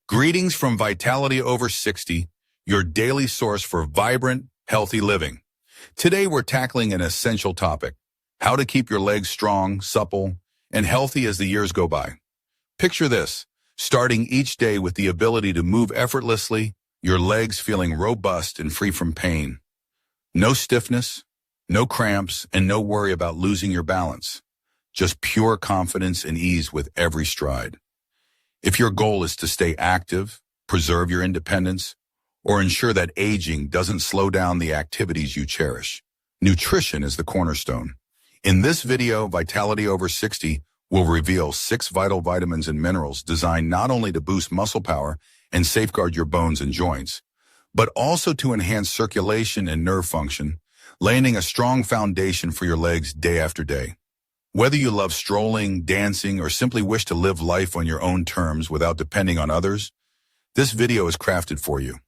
Greetings from Vitality Over 60, your daily source for vibrant, healthy living. Today we're tackling an essential topic: how to keep your legs strong, supple, and healthy as the years go by. Picture this: starting each day with the ability to move effortlessly, your legs feeling robust and free from pain. No stiffness, no cramps, and no worry about losing your balance. Just pure confidence and ease with every stride. If your goal is to stay active, preserve your independence, or ensure that aging doesn't slow down the activities you cherish, nutrition is the cornerstone. In this video, Vitality Over 60 will reveal 6 vital vitamins and minerals designed not only to boost muscle power and safeguard your bones and joints, but also to enhance circulation and nerve function, laying a strong foundation for your legs day after day. Whether you love strolling, dancing, or simply wish to live life on your own terms without depending on others, this video is crafted for you.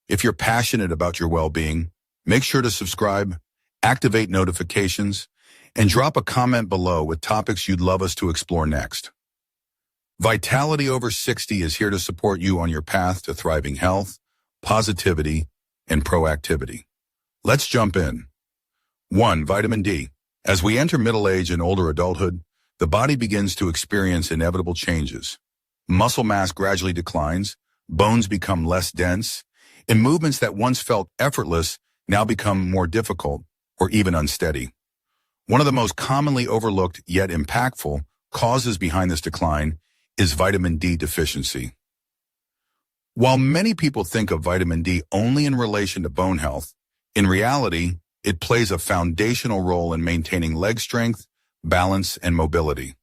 If you're passionate about your well-being, make sure to subscribe, activate notifications, and drop a comment below with topics you'd love us to explore next. Vitality Over 60 is here to support you on your path to thriving health, positivity, and proactivity. Let's jump in. 1. Vitamin D. As we enter middle age and older adulthood, the body begins to experience inevitable changes. Muscle mass gradually declines, bones become less dense, and movements that once felt effortless now become more difficult or even unsteady. One of the most commonly overlooked yet impactful causes behind this decline is vitamin D deficiency. While many people think of vitamin D only in relation to bone health, in reality, it plays a foundational role in maintaining leg strength, balance, and mobility.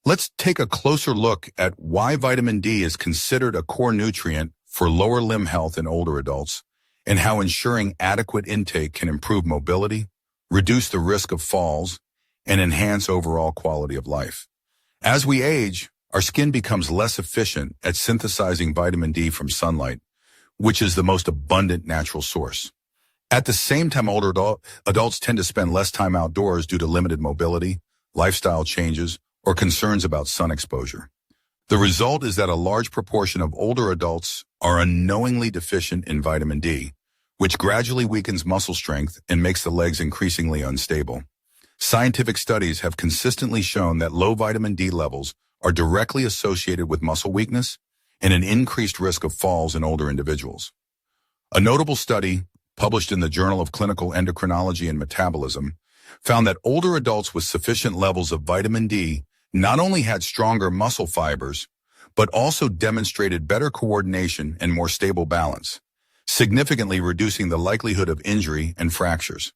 Let's take a closer look at why vitamin D is considered a core nutrient for lower limb health in older adults, and how ensuring adequate intake can improve mobility, reduce the risk of falls, and enhance overall quality of life. As we age, our skin becomes less efficient at synthesizing vitamin D from sunlight, which is the most abundant natural source. At the same time, older adults tend to spend less time outdoors due to limited mobility, lifestyle changes, or concerns about sun exposure. The result is that a large proportion of older adults are unknowingly deficient in vitamin D, which gradually weakens muscle strength and makes the legs increasingly unstable. Scientific studies have consistently shown that low vitamin D levels are directly associated with muscle weakness and an increased risk of falls in older individuals. A notable study, published in the Journal of Clinical Endocrinology and Metabolism, found that older adults with sufficient levels of vitamin D not only had stronger muscle fibers, but also demonstrated better coordination and more stable balance, significantly reducing the likelihood of injury and fractures.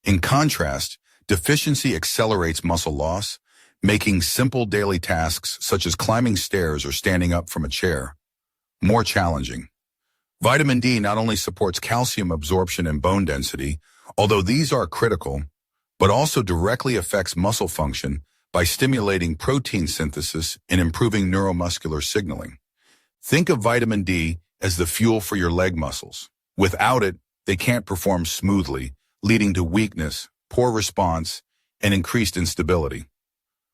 In contrast, deficiency accelerates muscle loss, making simple daily tasks such as climbing stairs or standing up from a chair more challenging. Vitamin D not only supports calcium absorption and bone density, although these are critical, but also directly affects muscle function by stimulating protein synthesis and improving neuromuscular signaling. Think of vitamin D as the fuel for your leg muscles. Without it, they can't perform smoothly, leading to weakness, poor response, and increased instability.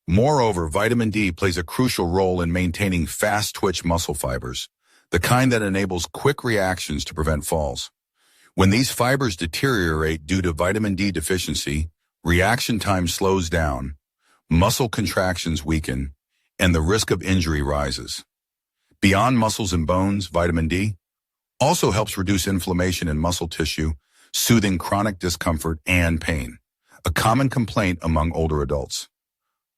Moreover, vitamin D plays a crucial role in maintaining fast-twitch muscle fibers, the kind that enables quick reactions to prevent falls. When these fibers deteriorate due to vitamin D deficiency, reaction time slows down, muscle contractions weaken, and the risk of injury rises. Beyond muscles and bones, vitamin D also helps reduce inflammation in muscle tissue, soothing chronic discomfort and pain, a common complaint among older adults.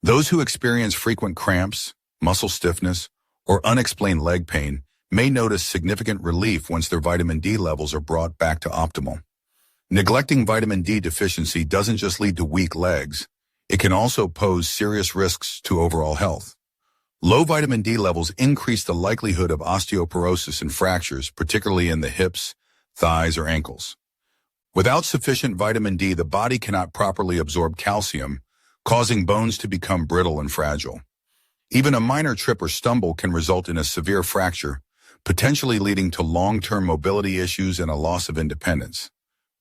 Those who experience frequent cramps, muscle stiffness, or unexplained leg pain may notice significant relief once their vitamin D levels are brought back to optimal. Neglecting vitamin D deficiency doesn't just lead to weak legs, it can also pose serious risks to overall health. Low vitamin D levels increase the likelihood of osteoporosis and fractures, particularly in the hips, thighs, or ankles. Without sufficient vitamin D, the body cannot properly absorb calcium, causing bones to become brittle and fragile. Even a minor trip or stumble can result in a severe fracture, potentially leading to long-term mobility issues and a loss of independence.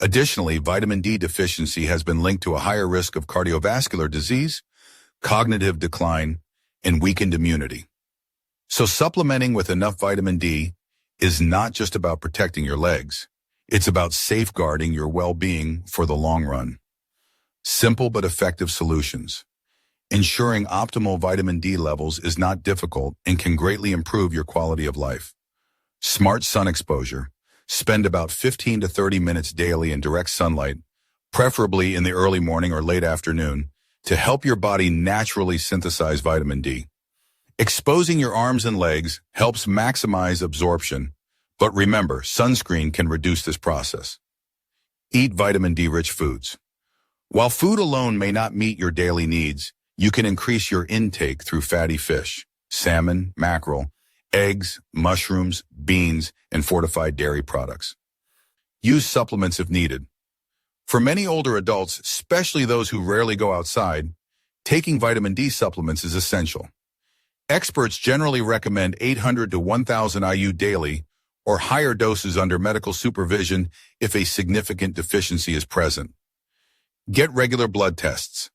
Additionally, vitamin D deficiency has been linked to a higher risk of cardiovascular disease, cognitive decline, and weakened immunity. So supplementing with enough vitamin D is not just about protecting your legs. It's about safeguarding your well-being for the long run. Simple but effective solutions. Ensuring optimal vitamin D levels is not difficult and can greatly improve your quality of life. Smart sun exposure. Spend about 15 to 30 minutes daily in direct sunlight, preferably in the early morning or late afternoon, to help your body naturally synthesize vitamin D. Exposing your arms and legs helps maximize absorption, but remember, sunscreen can reduce this process. Eat vitamin D-rich foods. While food alone may not meet your daily needs, you can increase your intake through fatty fish, salmon, mackerel, eggs, mushrooms, beans, and fortified dairy products. Use supplements if needed. For many older adults, especially those who rarely go outside, taking vitamin D supplements is essential. Experts generally recommend 800 to 1,000 IU daily or higher doses under medical supervision if a significant deficiency is present. Get regular blood tests.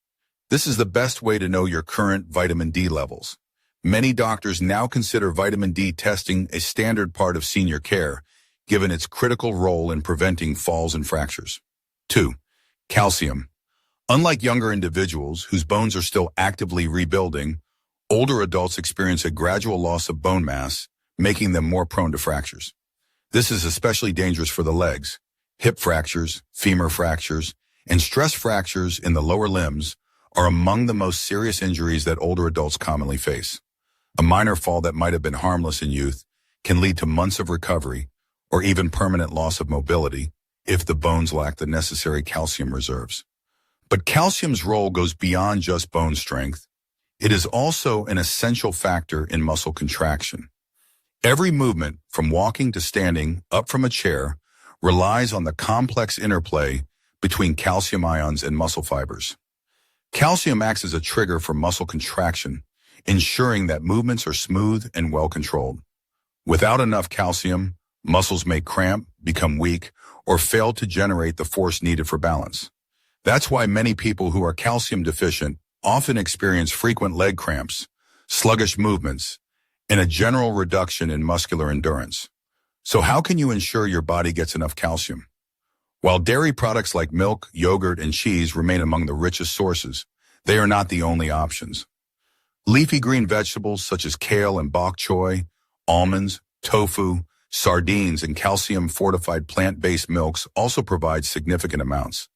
This is the best way to know your current vitamin D levels. Many doctors now consider vitamin D testing a standard part of senior care, given its critical role in preventing falls and fractures. 2. Calcium. Unlike younger individuals whose bones are still actively rebuilding, older adults experience a gradual loss of bone mass, making them more prone to fractures. This is especially dangerous for the legs. Hip fractures, femur fractures, and stress fractures in the lower limbs are among the most serious injuries that older adults commonly face. A minor fall that might have been harmless in youth can lead to months of recovery or even permanent loss of mobility if the bones lack the necessary calcium reserves. But calcium's role goes beyond just bone strength. It is also an essential factor in muscle contraction. Every movement, from walking to standing up from a chair, relies on the complex interplay between calcium ions and muscle fibers. Calcium acts as a trigger for muscle contraction, ensuring that movements are smooth and well controlled. Without enough calcium, muscles may cramp, become weak, or fail to generate the force needed for balance. That's why many people who are calcium deficient often experience frequent leg cramps, sluggish movements, and a general reduction in muscular endurance. So how can you ensure your body gets enough calcium? While dairy products like milk, yogurt, and cheese remain among the richest sources, they are not the only options. Leafy green vegetables such as kale and bok choy, almonds, tofu, sardines, and calcium-fortified plant-based milks also provide significant amounts.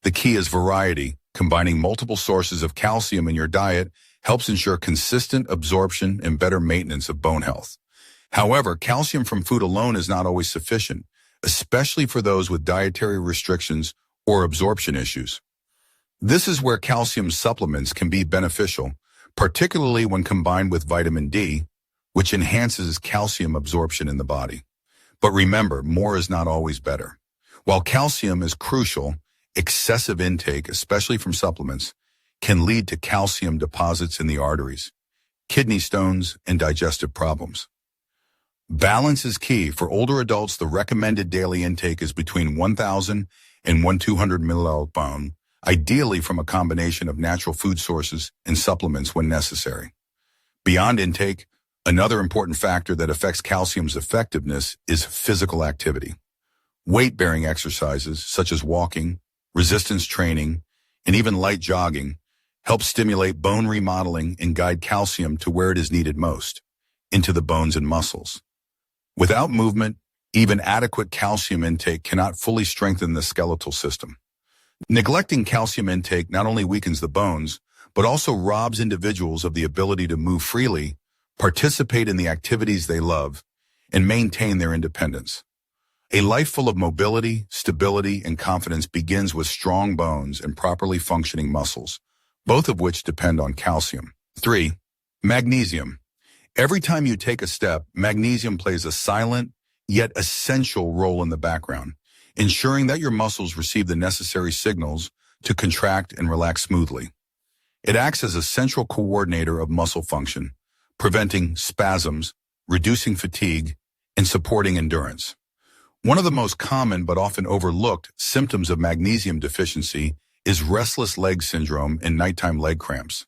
The key is variety. Combining multiple sources of calcium in your diet helps ensure consistent absorption and better maintenance of bone health. However, calcium from food alone is not always sufficient, especially for those with dietary restrictions or absorption issues. This is where calcium supplements can be beneficial, particularly when combined with vitamin D, which enhances calcium absorption in the body. But remember, more is not always better. While calcium is crucial, excessive intake, especially from supplements, can lead to calcium deposits in the arteries, kidney stones, and digestive problems. Balance is key. For older adults, the recommended daily intake is between 1,000 and 1,200 milliliters, ideally from a combination of natural food sources and supplements when necessary. Beyond intake, another important factor that affects calcium's effectiveness is physical activity. Weight-bearing exercises, such as walking, resistance training, and even light jogging, help stimulate bone remodeling and guide calcium to where it is needed most, into the bones and muscles. Without movement, even adequate calcium intake cannot fully strengthen the skeletal system. Neglecting calcium intake not only weakens the bones, but also robs individuals of the ability to move freely, participate in the activities they love, and maintain their independence. A life full of mobility, stability, and confidence begins with strong bones and properly functioning muscles, both of which depend on calcium. 3. Magnesium. Every time you take a step, magnesium plays a silent, yet essential role in the background, ensuring that your muscles receive the necessary signals to contract and relax smoothly. It acts as a central coordinator of muscle function, preventing spasms, reducing fatigue, and supporting endurance. One of the most common but often overlooked symptoms of magnesium deficiency is restless leg syndrome and nighttime leg cramps.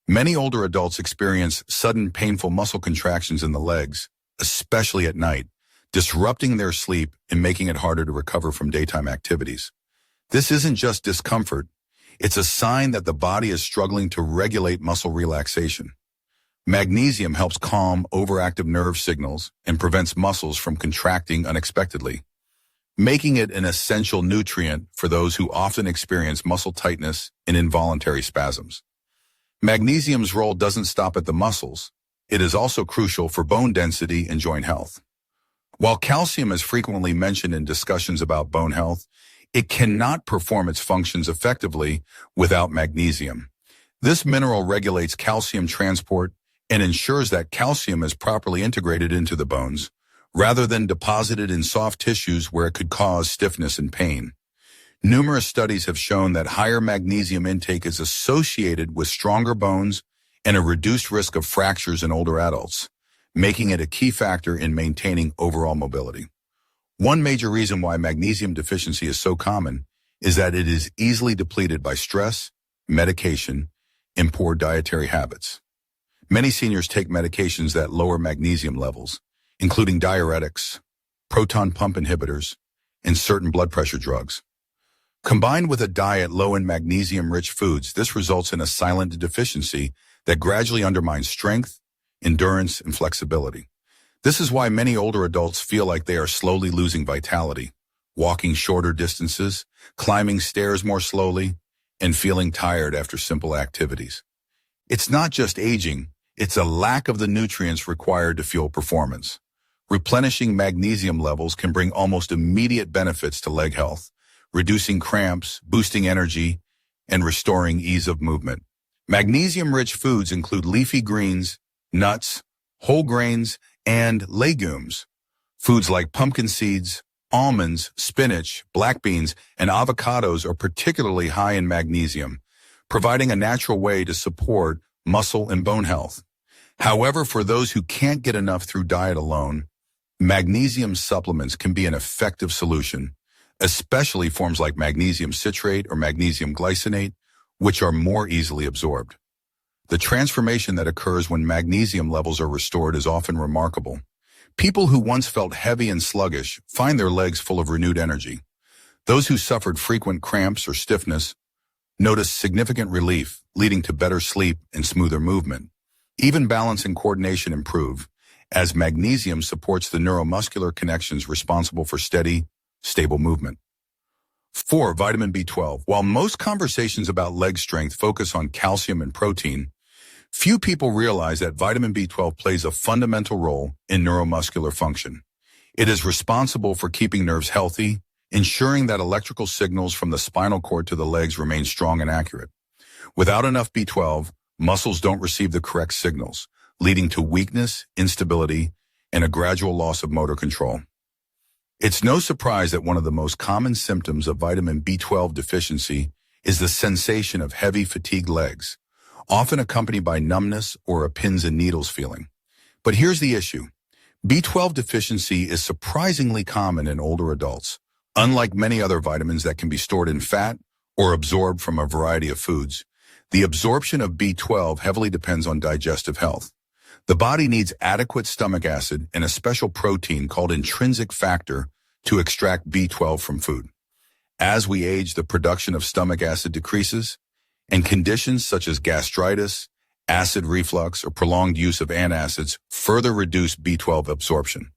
Many older adults experience sudden painful muscle contractions in the legs, especially at night, disrupting their sleep and making it harder to recover from daytime activities. This isn't just discomfort, it's a sign that the body is struggling to regulate muscle relaxation. Magnesium helps calm overactive nerve signals and prevents muscles from contracting unexpectedly, making it an essential nutrient for those who often experience muscle tightness and involuntary spasms. Magnesium's role doesn't stop at the muscles. It is also crucial for bone density and joint health. While calcium is frequently mentioned in discussions about bone health, it cannot perform its functions effectively without magnesium. This mineral regulates calcium transport and ensures that calcium is properly integrated into the bones, rather than deposited in soft tissues where it could cause stiffness and pain. Numerous studies have shown that higher magnesium intake is associated with stronger bones and a reduced risk of fractures in older adults, making it a key factor in maintaining overall mobility. One major reason why magnesium deficiency is so common is that it is easily depleted by stress, medication, and poor dietary habits. Many seniors take medications that lower magnesium levels, including diuretics, proton pump inhibitors, and certain blood pressure drugs. Combined with a diet low in magnesium-rich foods, this results in a silent deficiency that gradually undermines strength, endurance, and flexibility. This is why many older adults feel like they are slowly losing vitality, walking shorter distances, climbing stairs more slowly, and feeling tired after simple activities. It's not just aging, it's a lack of the nutrients required to fuel performance. Replenishing magnesium levels can bring almost immediate benefits to leg health, reducing cramps, boosting energy, and restoring ease of movement. Magnesium-rich foods include leafy greens, nuts, whole grains, and legumes. Foods like pumpkin seeds, almonds, spinach, black beans, and avocados are particularly high in magnesium, providing a natural way to support muscle and bone health. However, for those who can't get enough through diet alone, magnesium supplements can be an effective solution, especially forms like magnesium citrate or magnesium glycinate, which are more easily absorbed. The transformation that occurs when magnesium levels are restored is often remarkable. People who once felt heavy and sluggish find their legs full of renewed energy. Those who suffered frequent cramps or stiffness notice significant relief, leading to better sleep and smoother movement. Even balance and coordination improve, as magnesium supports the neuromuscular connections responsible for steady, stable movement. 4. Vitamin B12. While most conversations about leg strength focus on calcium and protein, few people realize that vitamin B12 plays a fundamental role in neuromuscular function. It is responsible for keeping nerves healthy, ensuring that electrical signals from the spinal cord to the legs remain strong and accurate. Without enough B12, muscles don't receive the correct signals, leading to weakness, instability, and a gradual loss of motor control. It's no surprise that one of the most common symptoms of vitamin B12 deficiency is the sensation of heavy, fatigued legs, often accompanied by numbness or a pins and needles feeling. But here's the issue. B12 deficiency is surprisingly common in older adults. Unlike many other vitamins that can be stored in fat or absorbed from a variety of foods, the absorption of B12 heavily depends on digestive health. The body needs adequate stomach acid and a special protein called intrinsic factor to extract B12 from food. As we age, the production of stomach acid decreases, and conditions such as gastritis, acid reflux, or prolonged use of antacids further reduce B12 absorption.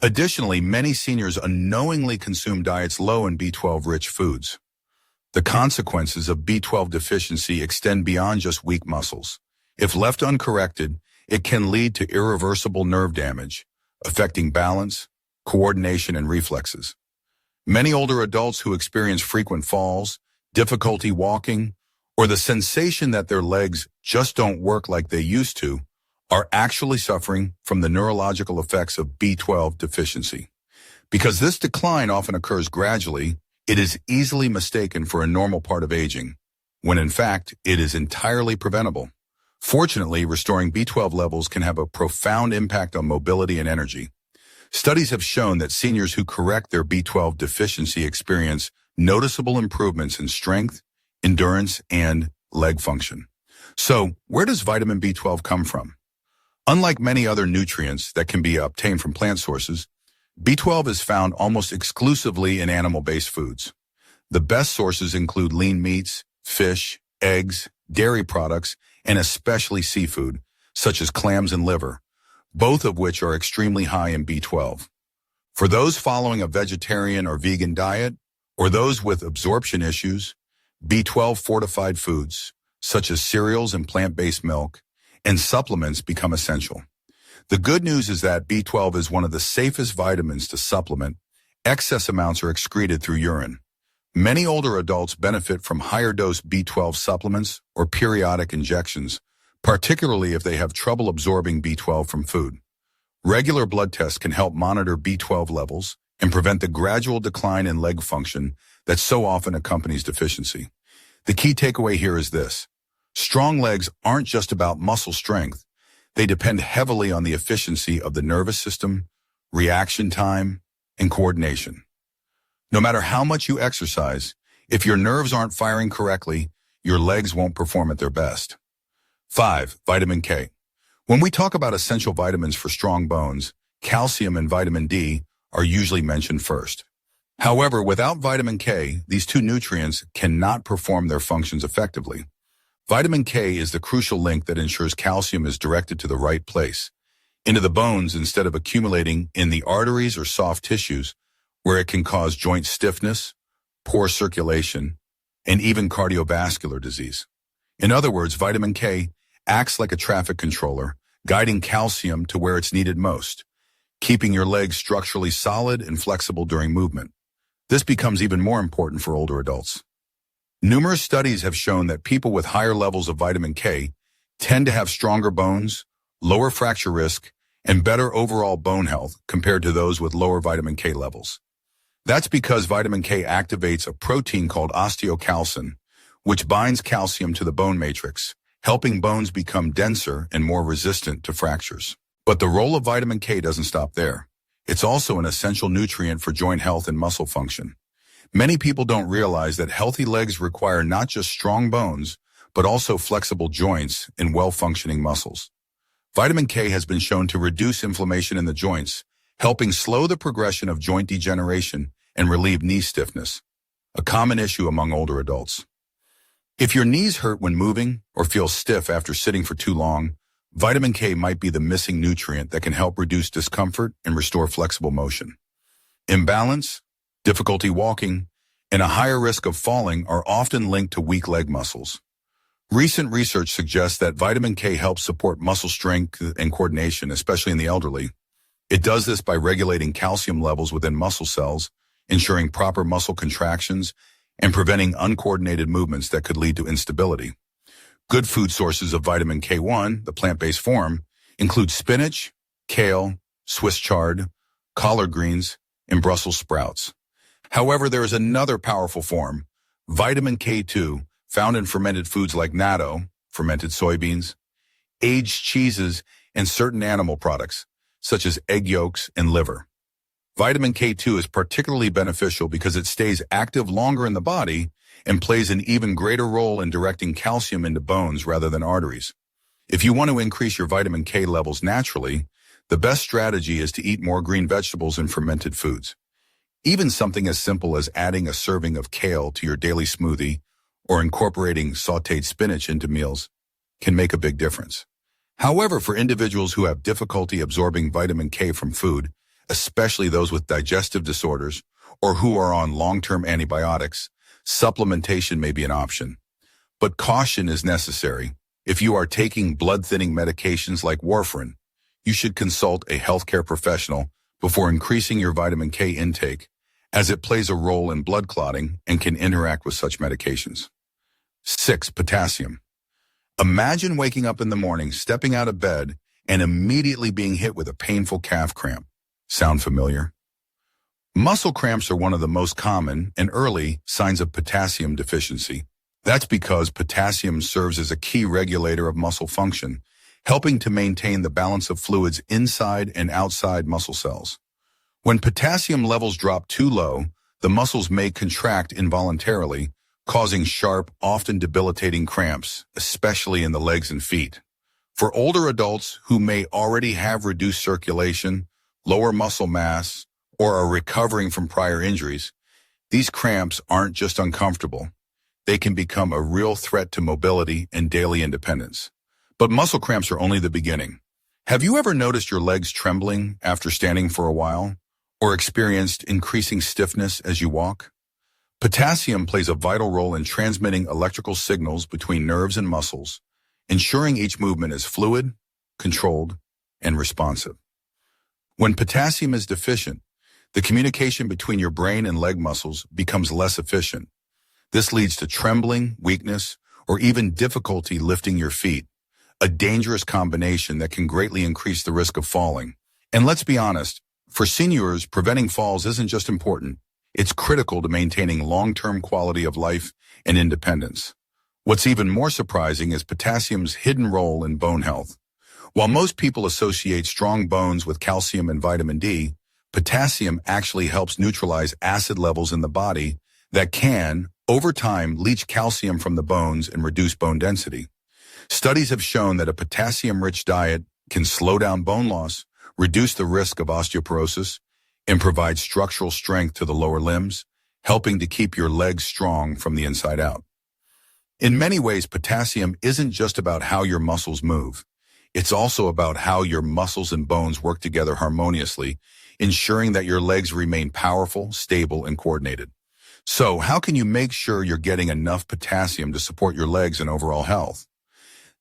Additionally, many seniors unknowingly consume diets low in B12-rich foods. The consequences of B12 deficiency extend beyond just weak muscles. If left uncorrected, it can lead to irreversible nerve damage, affecting balance, coordination, and reflexes. Many older adults who experience frequent falls, difficulty walking, or the sensation that their legs just don't work like they used to are actually suffering from the neurological effects of B12 deficiency. Because this decline often occurs gradually, it is easily mistaken for a normal part of aging, when in fact it is entirely preventable. Fortunately, restoring B12 levels can have a profound impact on mobility and energy. Studies have shown that seniors who correct their B12 deficiency experience noticeable improvements in strength, endurance, and leg function. So, where does vitamin B12 come from? Unlike many other nutrients that can be obtained from plant sources, B12 is found almost exclusively in animal-based foods. The best sources include lean meats, fish, eggs, dairy products, and especially seafood, such as clams and liver, both of which are extremely high in B12. For those following a vegetarian or vegan diet, or those with absorption issues, B12 fortified foods, such as cereals and plant-based milk, and supplements become essential. The good news is that B12 is one of the safest vitamins to supplement. Excess amounts are excreted through urine. Many older adults benefit from higher dose B12 supplements or periodic injections, particularly if they have trouble absorbing B12 from food. Regular blood tests can help monitor B12 levels and prevent the gradual decline in leg function that so often accompanies deficiency. The key takeaway here is this: strong legs aren't just about muscle strength. They depend heavily on the efficiency of the nervous system, reaction time, and coordination. No matter how much you exercise, if your nerves aren't firing correctly, your legs won't perform at their best. 5. Vitamin K. When we talk about essential vitamins for strong bones, calcium and vitamin D are usually mentioned first. However, without vitamin K, these two nutrients cannot perform their functions effectively. Vitamin K is the crucial link that ensures calcium is directed to the right place, into the bones instead of accumulating in the arteries or soft tissues, where it can cause joint stiffness, poor circulation, and even cardiovascular disease. In other words, vitamin K acts like a traffic controller, guiding calcium to where it's needed most, keeping your legs structurally solid and flexible during movement. This becomes even more important for older adults. Numerous studies have shown that people with higher levels of vitamin K tend to have stronger bones, lower fracture risk, and better overall bone health compared to those with lower vitamin K levels. That's because vitamin K activates a protein called osteocalcin, which binds calcium to the bone matrix, helping bones become denser and more resistant to fractures. But the role of vitamin K doesn't stop there. It's also an essential nutrient for joint health and muscle function. Many people don't realize that healthy legs require not just strong bones, but also flexible joints and well-functioning muscles. Vitamin K has been shown to reduce inflammation in the joints, helping slow the progression of joint degeneration and relieve knee stiffness, a common issue among older adults. If your knees hurt when moving or feel stiff after sitting for too long, vitamin K might be the missing nutrient that can help reduce discomfort and restore flexible motion. Imbalance, difficulty walking, and a higher risk of falling are often linked to weak leg muscles. Recent research suggests that vitamin K helps support muscle strength and coordination, especially in the elderly. It does this by regulating calcium levels within muscle cells, ensuring proper muscle contractions, and preventing uncoordinated movements that could lead to instability. Good food sources of vitamin K1, the plant-based form, include spinach, kale, Swiss chard, collard greens, and Brussels sprouts. However, there is another powerful form, vitamin K2, found in fermented foods like natto, fermented soybeans, aged cheeses, and certain animal products, such as egg yolks and liver. Vitamin K2 is particularly beneficial because it stays active longer in the body and plays an even greater role in directing calcium into bones rather than arteries. If you want to increase your vitamin K levels naturally, the best strategy is to eat more green vegetables and fermented foods. Even something as simple as adding a serving of kale to your daily smoothie or incorporating sautéed spinach into meals can make a big difference. However, for individuals who have difficulty absorbing vitamin K from food, especially those with digestive disorders or who are on long-term antibiotics, supplementation may be an option. But caution is necessary. If you are taking blood-thinning medications like warfarin, you should consult a healthcare professional before increasing your vitamin K intake, as it plays a role in blood clotting and can interact with such medications. 6. Potassium. Imagine waking up in the morning, stepping out of bed, and immediately being hit with a painful calf cramp. Sound familiar? Muscle cramps are one of the most common and early signs of potassium deficiency. That's because potassium serves as a key regulator of muscle function, helping to maintain the balance of fluids inside and outside muscle cells. When potassium levels drop too low, the muscles may contract involuntarily, causing sharp, often debilitating cramps, especially in the legs and feet. For older adults who may already have reduced circulation, lower muscle mass, or are recovering from prior injuries, these cramps aren't just uncomfortable. They can become a real threat to mobility and daily independence. But muscle cramps are only the beginning. Have you ever noticed your legs trembling after standing for a while, or experienced increasing stiffness as you walk? Potassium plays a vital role in transmitting electrical signals between nerves and muscles, ensuring each movement is fluid, controlled, and responsive. When potassium is deficient, the communication between your brain and leg muscles becomes less efficient. This leads to trembling, weakness, or even difficulty lifting your feet, a dangerous combination that can greatly increase the risk of falling. And let's be honest, for seniors, preventing falls isn't just important, it's critical to maintaining long-term quality of life and independence. What's even more surprising is potassium's hidden role in bone health. While most people associate strong bones with calcium and vitamin D, potassium actually helps neutralize acid levels in the body that can, over time, leach calcium from the bones and reduce bone density. Studies have shown that a potassium-rich diet can slow down bone loss, reduce the risk of osteoporosis, and provide structural strength to the lower limbs, helping to keep your legs strong from the inside out. In many ways, potassium isn't just about how your muscles move. It's also about how your muscles and bones work together harmoniously, ensuring that your legs remain powerful, stable, and coordinated. So, how can you make sure you're getting enough potassium to support your legs and overall health?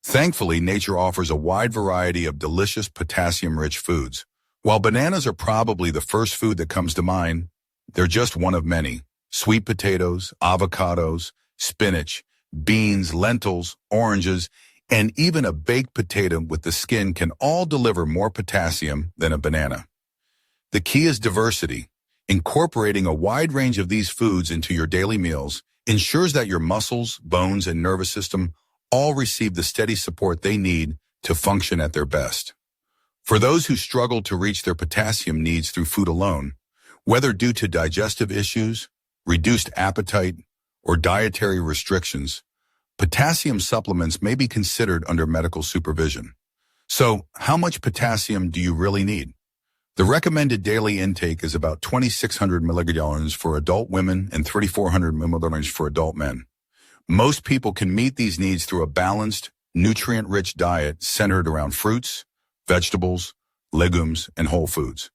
Thankfully, nature offers a wide variety of delicious potassium-rich foods. While bananas are probably the first food that comes to mind, they're just one of many. Sweet potatoes, avocados, spinach, beans, lentils, oranges, and even a baked potato with the skin can all deliver more potassium than a banana. The key is diversity. Incorporating a wide range of these foods into your daily meals ensures that your muscles, bones, and nervous system all receive the steady support they need to function at their best. For those who struggle to reach their potassium needs through food alone, whether due to digestive issues, reduced appetite, or dietary restrictions, potassium supplements may be considered under medical supervision. So, how much potassium do you really need? The recommended daily intake is about 2,600 milligrams for adult women and 3,400 milligrams for adult men. Most people can meet these needs through a balanced, nutrient-rich diet centered around fruits, vegetables, legumes, and whole foods.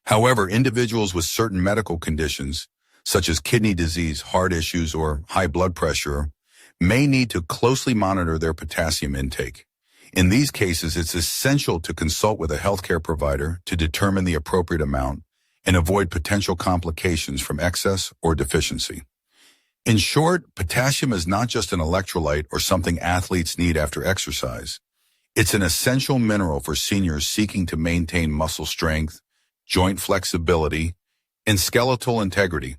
However, individuals with certain medical conditions, such as kidney disease, heart issues, or high blood pressure, may need to closely monitor their potassium intake. In these cases, it's essential to consult with a healthcare provider to determine the appropriate amount and avoid potential complications from excess or deficiency. In short, potassium is not just an electrolyte or something athletes need after exercise. It's an essential mineral for seniors seeking to maintain muscle strength, joint flexibility, and skeletal integrity,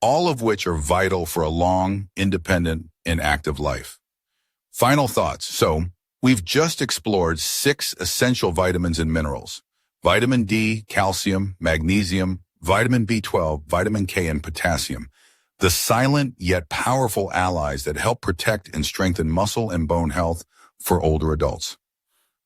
all of which are vital for a long, independent, and active life. Final thoughts. So, we've just explored 6 essential vitamins and minerals: vitamin D, calcium, magnesium, vitamin B12, vitamin K, and potassium, the silent yet powerful allies that help protect and strengthen muscle and bone health for older adults.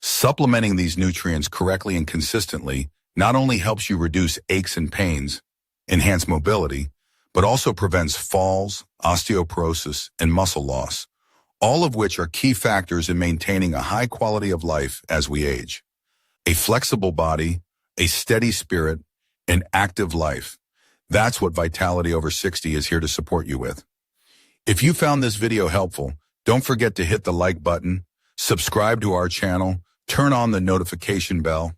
Supplementing these nutrients correctly and consistently not only helps you reduce aches and pains, enhance mobility, but also prevents falls, osteoporosis, and muscle loss, all of which are key factors in maintaining a high quality of life as we age. A flexible body, a steady spirit, an active life. That's what Vitality Over 60 is here to support you with. If you found this video helpful, don't forget to hit the like button, subscribe to our channel, turn on the notification bell,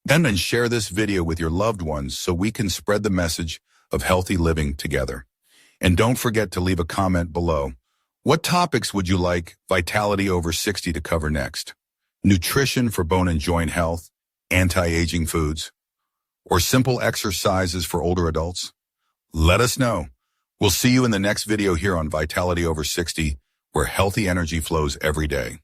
and then share this video with your loved ones so we can spread the message of healthy living together. And don't forget to leave a comment below. What topics would you like Vitality Over 60 to cover next? Nutrition for bone and joint health, anti-aging foods, or simple exercises for older adults? Let us know. We'll see you in the next video here on Vitality Over 60, where healthy energy flows every day.